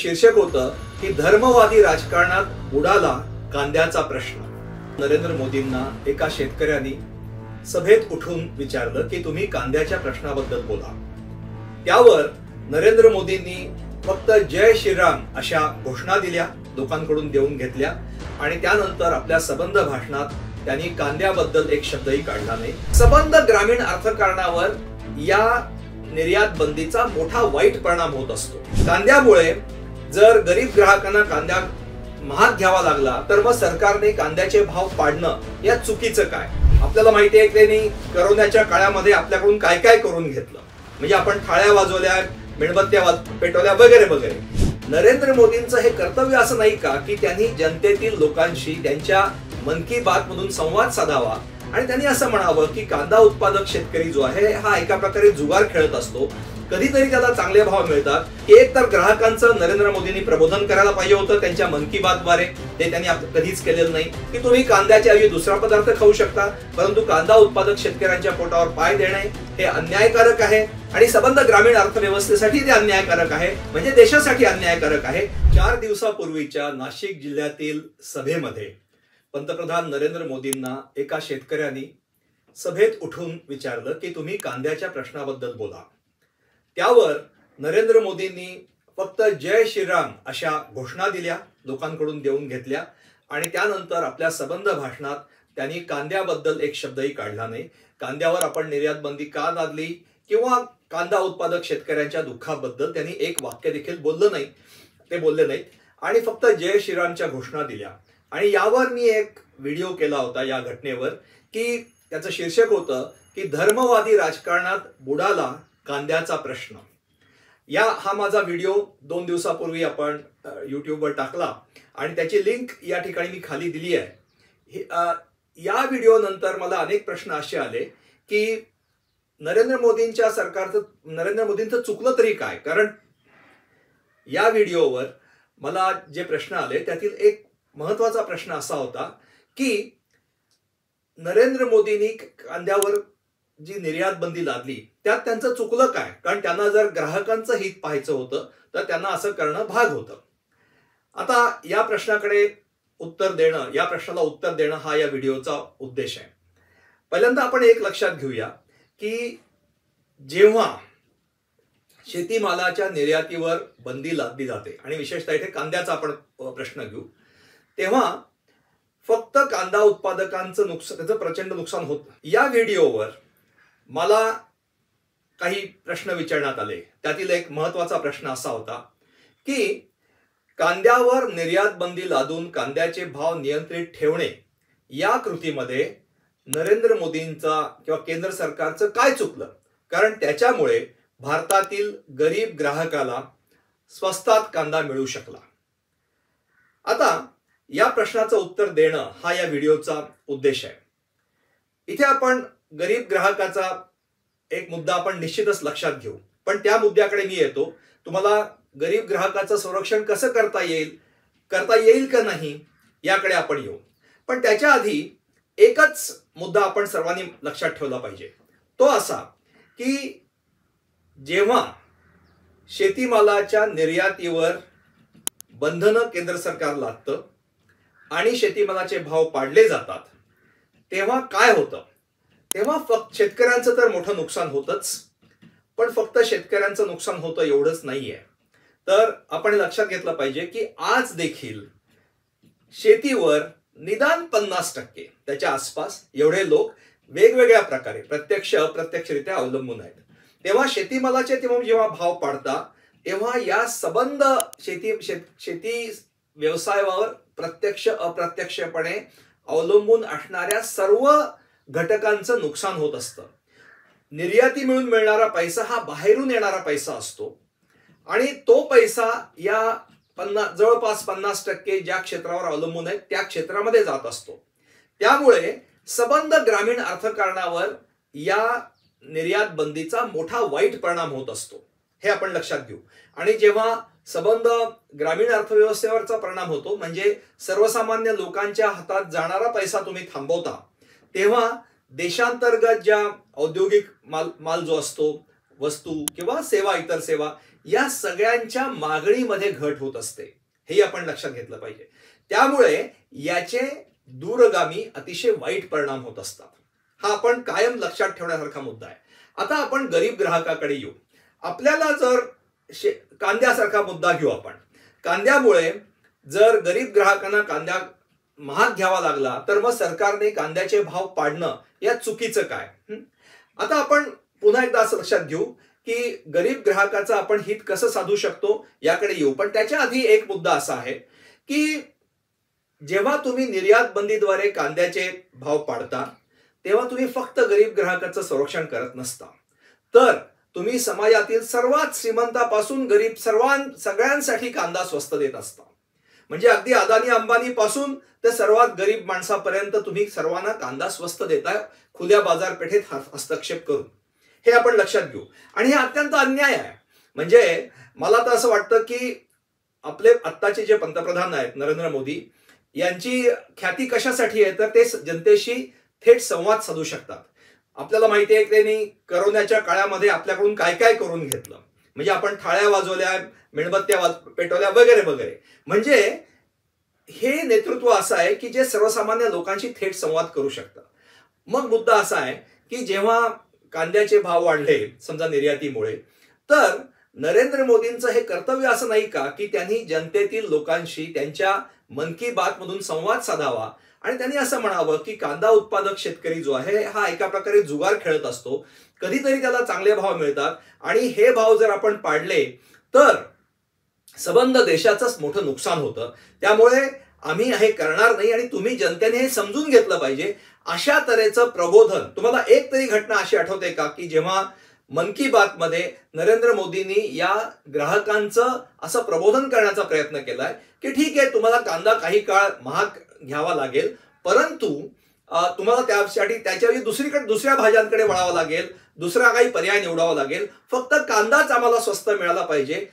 शीर्षक होतं की धर्मवादी राजकारणात बुडाला कांद्याचा प्रश्न। नरेंद्र मोदींना एका शेतकऱ्यांनी सभेत उठून विचारलं की तुम्ही कांद्याच्या प्रश्नाबद्दल बोला। त्यावर नरेंद्र मोदींनी फक्त जय श्रीराम अशा घोषणा दिल्या, लोकांकडून देऊन घेतल्या आणि त्यानंतर आपल्या सबंध भाषणात त्यांनी कांद्याबद्दल एक शब्दही काढला नाही। सबंध ग्रामीण अर्थकारणावर या निर्यात बंदीचा मोठा वाईट परिणाम होत असतो। कांद्यामुळे जर गरीब ग्राहकांना कांदा महाग घ्यावा लागला तर मग सरकारने कांद्याचे भाव पाडणं या चुकीचं काय? आपल्याला माहिती आहे की त्यांनी कोरोनाच्या काळामध्ये आपल्याकडून काय काय करून घेतलं, म्हणजे आपण थाळ्या वाजवल्या, मेणबत्त्या पेटवल्या वगैरे वगैरे। नरेंद्र मोदींचं हे कर्तव्य असं नाही का की त्यांनी जनतेतील लोकांशी त्यांच्या मन की बात मधून संवाद साधावा आणि त्यांनी असं म्हणावं की कांदा उत्पादक शेतकरी जो आहे हा एका प्रकारे जुगार खेळत असतो, कधीतरी त्याला चांगले भाव मिळतात। एक तर ग्राहकांचं नरेंद्र मोदींनी प्रबोधन करायला पाहिजे होतं त्यांच्या मन की बात द्वारे, ते त्यांनी कधीच केलेलं नाही की तुम्ही कांद्याच्या ऐवजी दुसरा पदार्थ खाऊ शकता, परंतु कांदा उत्पादक शेतकऱ्यांच्या पोटावर पाय देणे हे अन्यायकारक आहे आणि सबंध ग्रामीण अर्थव्यवस्थेसाठी ते अन्यायकारक आहे, म्हणजे देशासाठी अन्यायकारक आहे। 4 दिवसापूर्वीच्या नाशिक जिल्ह्यातील सभेमध्ये पंतप्रधान नरेंद्र मोदींना एका शेतकऱ्यांनी सभेत उठून विचारलं की तुम्ही कांद्याच्या प्रश्नाबद्दल बोला। त्यावर नरेंद्र मोदींनी फक्त जय श्रीराम अशा घोषणा दिल्या, लोकांकडून देऊन घेतल्या आणि त्यानंतर आपल्या सबंध भाषणात त्यांनी कांद्याबद्दल एक शब्दही काढला नाही। कांद्यावर आपण निर्यात बंदी का लादली किंवा कांदा उत्पादक शेतकऱ्यांच्या दुःखाबद्दल त्यांनी एक वाक्य देखील बोलले नाहीत आणि फक्त जय श्रीरामच्या घोषणा दिल्या। आणि यावर मी एक व्हिडिओ केला होता या घटनेवर की त्याचं शीर्षक होतं की धर्मवादी राजकारणात बुडाला कांद्याचा प्रश्न। हा माझा व्हिडिओ 2 दिवसापूर्वी आपण युट्यूबवर टाकला आणि त्याची लिंक या ठिकाणी मी खाली दिली आहे। या व्हिडिओ नंतर मला अनेक प्रश्न असे आले की नरेंद्र मोदींचं चुकलं तरी काय? कारण या व्हिडिओवर मला जे प्रश्न आले त्यातील एक महत्वाचा प्रश्न असा होता की नरेंद्र मोदींनी कांद्यावर जी निर्यात बंदी लादली त्यात त्यांचं चुकलं काय? कारण त्यांना जर ग्राहकांचं हित पाहायचं होतं तर त्यांना असं करणं भाग होतं। आता या प्रश्नाला उत्तर देणं हा या व्हिडिओचा उद्देश आहे। पहिल्यांदा आपण एक लक्षात घेऊया की जेव्हा शेतीमालाच्या निर्यातीवर बंदी लादली जाते आणि विशेषतः इथे कांद्याचा आपण प्रश्न घेऊ, तेव्हा फक्त कांदा उत्पादकांचं नुकसान, त्याचं प्रचंड नुकसान होतं। या व्हिडिओवर मला काही प्रश्न विचारण्यात आले, त्यातील एक महत्वाचा प्रश्न असा होता की कांद्यावर निर्यात बंदी लादून कांद्याचे भाव नियंत्रित ठेवणे या कृतीमध्ये नरेंद्र मोदींचा किंवा केंद्र सरकारचं काय चुकलं? कारण त्याच्यामुळे भारतातील गरीब ग्राहकाला स्वस्तात कांदा मिळू शकला। आता या प्रश्नाचं उत्तर देणं हा या व्हिडिओचा उद्देश आहे। इथे आपण गरीब ग्राहकाचा एक मुद्दा आपण निश्चितच लक्षात घेऊ, पण त्या मुद्द्याकडे मी येतो। तुम्हाला गरीब ग्राहकाचं संरक्षण कसं करता येईल का नाही याकडे आपण येऊ, पण त्याच्या आधी एकच मुद्दा आपण सर्वांनी लक्षात ठेवला पाहिजे, तो असा की जेव्हा शेतीमालाच्या निर्यातीवर बंधनं केंद्र सरकार लादतं आणि शेतीमालाचे भाव पाडले जातात तेव्हा काय होतं? तेव्हा फक्त शेतकऱ्यांचं तर मोठं नुकसान होतच, पण फक्त शेतकऱ्यांचं नुकसान होतं एवढंच नाहीये। तर आपण लक्षात घेतलं पाहिजे की आज देखील शेतीवर निदान 50% त्याच्या आसपास एवढे लोक वेगवेगळ्या प्रकारे प्रत्यक्ष अप्रत्यक्षरित्या अवलंबून आहेत। तेव्हा शेतीमालाचे जेव्हा भाव पाडतात तेव्हा या सबंध शेती व्यवसायावर प्रत्यक्ष अप्रत्यक्षपणे अवलंबून असणाऱ्या सर्व घटकांचं नुकसान होत असतं। निर्याती मिळून मिळणारा पैसा हा बाहेरून येणारा पैसा असतो आणि तो पैसा या जवळपास 50% ज्या क्षेत्रावर अवलंबून आहेत त्या क्षेत्रामध्ये जात असतो। त्यामुळे सबंध ग्रामीण अर्थकारणावर या निर्यात बंदीचा मोठा वाईट परिणाम होत असतो, हे आपण लक्षात घेऊ। आणि जेव्हा सबंध ग्रामीण अर्थव्यवस्थेवरचा परिणाम होतो, म्हणजे सर्वसामान्य लोकांच्या हातात जाणारा पैसा तुम्ही थांबवता, तेव्हा देशांतर्गत ज्या औद्योगिक माल जो असतो, वस्तू किंवा सेवा, इतर सेवा या सगळ्यांच्या मागणीमध्ये घट होत असते, हे आपण लक्षात घेतलं पाहिजे. त्यामुळे याचे दूरगामी अतिशय वाईट परिणाम होत असतात. हा आपण कायम लक्षात ठेवण्यासारखा मुद्दा आहे. आता आपण गरीब ग्राहकाकडे येऊ. आपल्याला जर कांद्यासारखा मुद्दा घेऊ आपण. कांद्यामुळे जर गरीब ग्राहकांना कांदा महाग घ्यावा लागला तर मग सरकारने कांद्याचे भाव पाडणं या चुकीचं काय? आता आपण पुन्हा एकदा असं लक्षात घेऊ की गरीब ग्राहकाचं आपण हित कसं साधू शकतो याकडे येऊ. पण त्याच्या आधी एक मुद्दा असा आहे की जेव्हा तुम्ही निर्यात बंदीद्वारे कांद्याचे भाव पाडता तेव्हा तुम्ही फक्त गरीब ग्राहकाचं संरक्षण करत नसता, तर तुम्ही समाजातील सर्वात श्रीमंतापासून गरीब सगळ्यांसाठी कांदा स्वस्त देत असता. म्हणजे अगदी अदानी अंबानी पासून ते सर्वात गरीब माणसापर्यंत तुम्ही सर्वांना कांदा स्वस्त देताय खुल्या बाजारपेठेत हस्तक्षेप करून. हे आपण लक्षात घेऊ. आणि हे अत्यंत अन्याय आहे. म्हणजे मला तर असं वाटतं की आपले आत्ताचे जे पंतप्रधान आहेत नरेंद्र मोदी यांची ख्याती कशासाठी आहे तर ते जनतेशी थेट संवाद साधू शकतात. आपल्याला माहिती आहे की त्यांनी कोरोनाच्या काळामध्ये आपल्याकडून काय काय करून घेतलं. म्हणजे आपण थाळ्या वाजवल्या, मेणबत्त्या पेटवल्या वगैरे वगैरे. म्हणजे हे नेतृत्व असं आहे की जे सर्वसामान्य लोकांशी थेट संवाद करू शकतं. मग मुद्दा असा आहे की जेव्हा कांद्याचे भाव वाढले समजा निर्यातीमुळे, तर नरेंद्र मोदींचं हे कर्तव्य असं नाही का की त्यांनी जनतेतील लोकांशी त्यांच्या मन की बात मधून संवाद साधावा आणि त्यांनी असं म्हणावं की कांदा उत्पादक शेतकरी जो आहे हा एका प्रकारे जुगार खेळत असतो. कधीतरी त्याला चांगले भाव मिळतात आणि हे भाव जर आपण पाडले तर संबंध देशाचंच मोठं नुकसान होतं. त्यामुळे आम्ही हे करणार नाही आणि तुम्ही जनतेने हे समजून घेतलं पाहिजे. अशा तऱ्हेचं प्रबोधन. तुम्हाला एक तरी घटना अशी आठवते का की जेव्हा मन की बात मध्ये नरेंद्र मोदींनी या ग्राहकांचं असं प्रबोधन करण्याचा प्रयत्न केलाय की ठीक आहे तुम्हाला कांदा काही काळ महाग घ्यावा लागेल, परंतु तुम्हाला त्यासाठी त्याच्यावेळी दुसऱ्या भाज्यांकडे वळावं लागेल, दुसरा काही पर्याय निवडावा लागेल, फक्त कांदाच आम्हाला स्वस्त मिळाला पाहिजे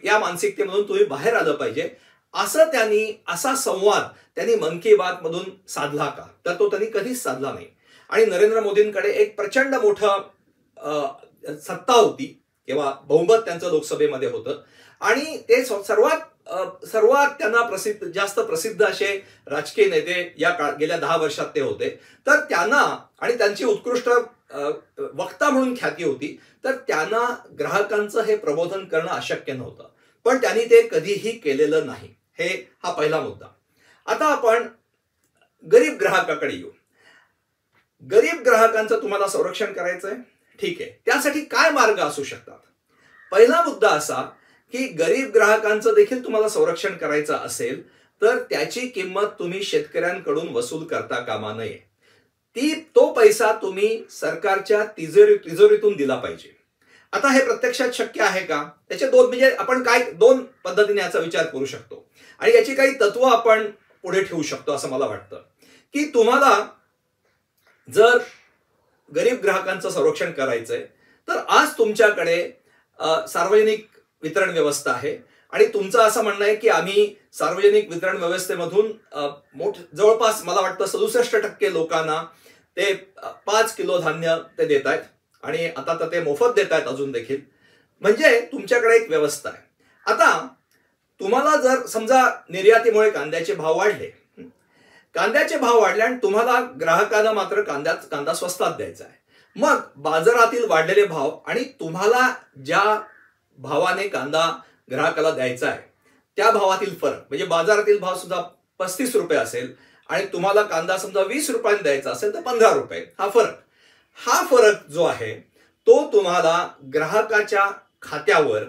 या मानसिकतेमधून तुम्ही बाहेर आलं पाहिजे. असा संवाद त्यांनी मन की बात मधून साधला का? तर तो त्यांनी कधीच साधला नाही. आणि नरेंद्र मोदींकडे एक प्रचंड मोठं सत्ता होती किंवा बहुमत त्यांचं लोकसभेमध्ये होतं आणि ते सर्वात त्यांना जास्त प्रसिद्ध असे राजकीय नेते गेल्या 10 वर्षात ते होते. तर त्यांना आणि त्यांची उत्कृष्ट वक्ता म्हणून ख्याती होती, तर त्यांना ग्राहकांचं हे प्रबोधन करणं अशक्य नव्हतं. पण त्यांनी ते कधीही केलेलं नाही. हा पहिला मुद्दा. आता आपण गरीब ग्राहकाकडे येऊ. गरीब ग्राहकांचं तुम्हाला संरक्षण करायचंय, ठीक आहे. त्यासाठी काय मार्ग असू शकतात? पहिला मुद्दा असा की गरीब ग्राहकांचं देखील तुम्हाला संरक्षण करायचं असेल तर त्याची किंमत तुम्ही शेतकऱ्यांकडून वसूल करता कामा नये. तो पैसा तुम्ही सरकारच्या तिजोरीतून दिला पाहिजे. आता हे प्रत्यक्षात शक्य आहे का? त्याचे आपण दोन पद्धतीने याचा विचार करू शकतो आणि याची काही तत्व आपण पुढे ठेवू शकतो असं मला वाटतं की तुम्हाला जर गरीब ग्राहकांचं संरक्षण करायचंय तर आज तुमच्याकडे सार्वजनिक वितरण व्यवस्था आहे आणि तुमचं असं म्हणणं आहे की आम्ही सार्वजनिक वितरण व्यवस्थेमधून जवळपास मला वाटतं 67% लोकांना ते 5 किलो धान्य ते देत आहेत आणि आता तर ते मोफत देत आहेत अजून देखील. म्हणजे तुमच्याकडे एक व्यवस्था आहे. आता तुम्हाला जर समजा निर्यातीमुळे कांद्याचे भाव वाढले आणि तुम्हाला ग्राहकांना मात्र कांदा स्वस्तात द्यायचा आहे. मग बाजारातील वाढलेले भाव आणि तुम्हाला ज्या भावाने कांदा ग्राहकाला द्यायचा आहे त्या भावातील फरक, म्हणजे बाजारातील भाव सुद्धा 35 रुपये असेल आणि तुम्हाला कांदा समजा 20 रुपयांनी द्यायचा असेल तर 15 रुपये. हा फरक जो आहे तो तुम्हाला ग्राहकाच्या खात्यावर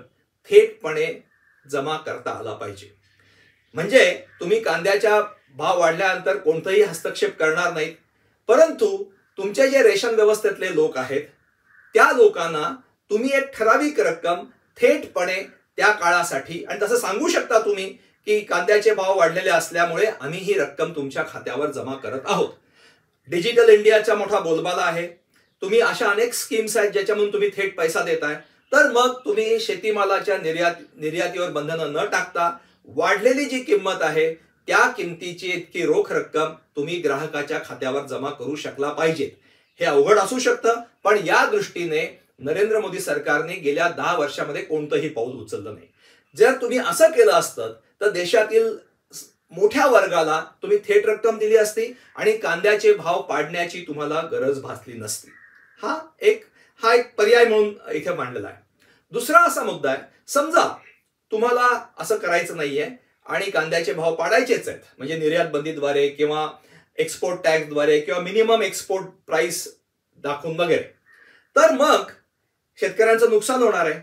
थेटपणे जमा करता आला पाहिजे. म्हणजे तुम्ही कांद्याच्या भाव वाढल्यानंतर कोणताही हस्तक्षेप करणार नाहीत, परंतु तुमचे जे रेशन व्यवस्थेतले लोक आहेत त्या लोकांना तुम्ही एक ठराविक रक्कम थेटपणे त्या काळासाठी, आणि तसं सांगू शकता तुम्ही की कांद्याचे भाव वाढलेले असल्यामुळे आम्ही ही रक्कम तुमच्या खात्यावर जमा करत आहोत. डिजिटल इंडियाचा मोठा बोलबाला आहे. तुम्ही अशा अनेक स्कीम्स आहेत ज्याच्यामधून तुम्ही थेट पैसा देताय. तर मग तुम्ही शेतीमालाच्या निर्यातीवर बंधनं न टाकता वाढलेली जी किंमत आहे त्या किमतीची इतकी रोख रक्कम तुम्ही ग्राहकाच्या खात्यावर जमा करू शकला पाहिजेत. हे अवघड असू शकतं, पण या दृष्टीने नरेंद्र मोदी सरकारने गेल्या 10 वर्षामध्ये कोणतंही पाऊल उचललं नाही. जर तुम्ही असं केलं असतं तर देशातील मोठ्या वर्गाला तुम्ही थेट रक्कम दिली असती आणि कांद्याचे भाव पाडण्याची तुम्हाला गरज भासली नसती. हा एक पर्याय म्हणून इथे मांडलेला आहे. दुसरा असा मुद्दा आहे, समजा तुम्हाला असं करायचं नाहीये आणि कांद्याचे भाव पाडायचेच आहेत, म्हणजे निर्यात बंदीद्वारे किंवा एक्सपोर्ट टॅक्सद्वारे किंवा मिनिमम एक्सपोर्ट प्राइस दाखवून वगैरे, तर मग शेतकऱ्यांचं नुकसान होणार आहे.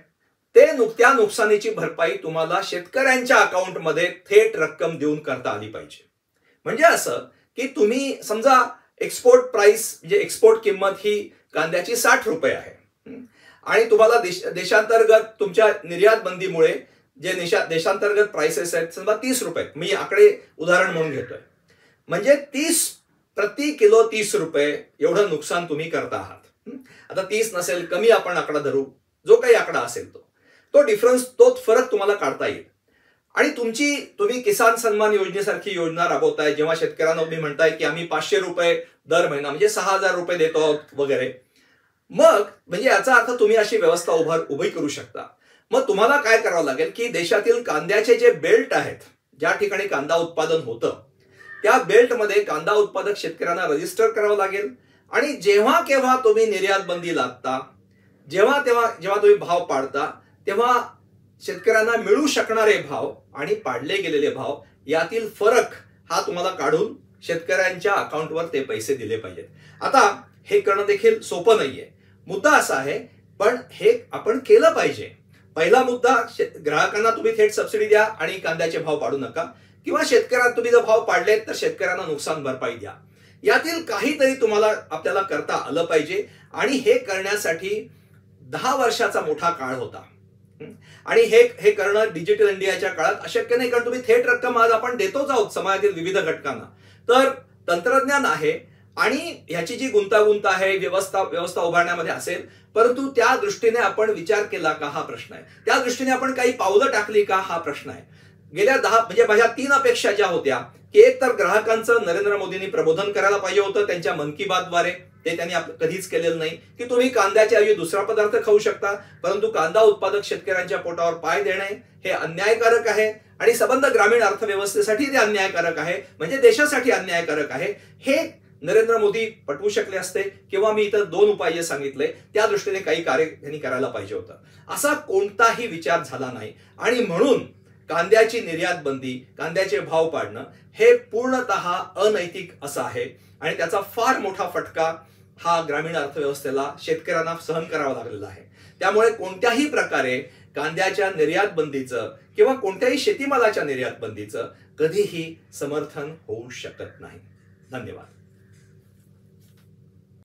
त्या नुकसानीची भरपाई तुम्हाला शेतकऱ्यांच्या अकाउंटमध्ये थेट रक्कम देऊन करता आली पाहिजे. म्हणजे असं की तुम्ही समजा एक्सपोर्ट प्राइस म्हणजे एक्सपोर्ट किंमत ही कांद्याची 60 रुपये आहे आणि तुम्हाला देशांतर्गत तुमच्या निर्यात बंदीमुळे जे देशांतर्गत प्राइसेस आहेत समजा 30 रुपये, मी आकडे उदाहरण म्हणून घेतोय, म्हणजे प्रति किलो 30 रुपये एवढं नुकसान तुम्ही करता आहात. आता 30 नसेल, कमी आपण आकडा धरू, जो काही आकडा असेल तो डिफरन्स, तो फरक तुम्हाला काढता येईल. आणि तुम्ही किसान सन्मान योजनेसारखी योजना राबवताय, जेव्हा शेतकऱ्यांना तुम्ही म्हणताय की आम्ही 500 रुपये दर महिना म्हणजे 6000 रुपये देतो आहोत वगैरे, मग म्हणजे याचा अर्थ तुम्ही अशी व्यवस्था उभी करू शकता. मग तुम्हाला काय करावं लागेल की देशातील कांद्याचे जे बेल्ट आहेत, ज्या ठिकाणी कांदा उत्पादन होतं, त्या बेल्टमध्ये कांदा उत्पादक शेतकऱ्यांना रजिस्टर करावं लागेल आणि जेव्हा केव्हा तुम्ही निर्यात बंदी लादता, जेव्हा तुम्ही भाव पाडता, तेव्हा शेतकऱ्यांना मिळू शकणारे भाव आणि पाडले गेलेले भाव यातील फरक हा तुम्हाला काढून शेतकऱ्यांच्या अकाउंटवर ते पैसे दिले पाहिजेत. आता हे करणं देखील सोपं नाहीये, मुद्दा असा आहे, पण हे आपण केलं पाहिजे. पहिला मुद्दा, ग्राहकांना तुम्ही थेट सबसिडी द्या आणि कांद्याचे भाव पाडू नका, किंवा शेतकऱ्यांना तुम्ही जर भाव पाडले तर शेतकऱ्यांना नुकसान भरपाई द्या. यातील काहीतरी आपल्याला करता आलं पाहिजे आणि हे करण्यासाठी 10 वर्षाचा मोठा काळ होता आणि हे करणं डिजिटल इंडियाच्या काळात अशक्य नाही, कारण तुम्ही थेट रक्कम आज आपण देतोच आहोत समाजातील विविध घटकांना. तर तंत्रज्ञान आहे आणि ह्याची जी गुंतागुंत आहे व्यवस्था उभारण्यामध्ये असेल, परंतु त्या दृष्टीने आपण विचार केला का हा प्रश्न आहे. त्या दृष्टीने आपण काही पावलं टाकली का हा प्रश्न आहे. गेल्या 10 म्हणजे माझ्या 3 अपेक्षा ज्या होत्या की एक तर ग्राहकांचं नरेंद्र मोदींनी प्रबोधन करायला पाहिजे होतं त्यांच्या मन की बात द्वारे, ते त्यांनी कधीच केलेलं नाही, की तुम्ही कांद्याच्या ऐवजी दुसरा पदार्थ खाऊ शकता, परंतु कांदा उत्पादक शेतकऱ्यांच्या पोटावर पाय देणे हे अन्यायकारक आहे आणि संबंध ग्रामीण अर्थव्यवस्थेसाठी ते अन्यायकारक आहे, म्हणजे देशासाठी अन्यायकारक आहे. हे नरेंद्र मोदी पटवू शकले असते, किंवा मी इतर 2 उपाय जे सांगितले त्या दृष्टीने काही कार्य त्यांनी करायला पाहिजे होतं. असा कोणताही विचार झाला नाही आणि म्हणून कांद्याची निर्यात बंदी, कांद्याचे भाव पाडणं हे पूर्णतः अनैतिक असं आहे आणि त्याचा फार मोठा फटका हा ग्रामीण अर्थव्यवस्थेला, शेतकऱ्यांना सहन करावा लागलेला आहे. त्यामुळे कोणत्याही प्रकारे कांद्याच्या निर्यात बंदीचं किंवा कोणत्याही शेतीमालाच्या निर्यात बंदीचं कधीही समर्थन होऊ शकत नाही. धन्यवाद.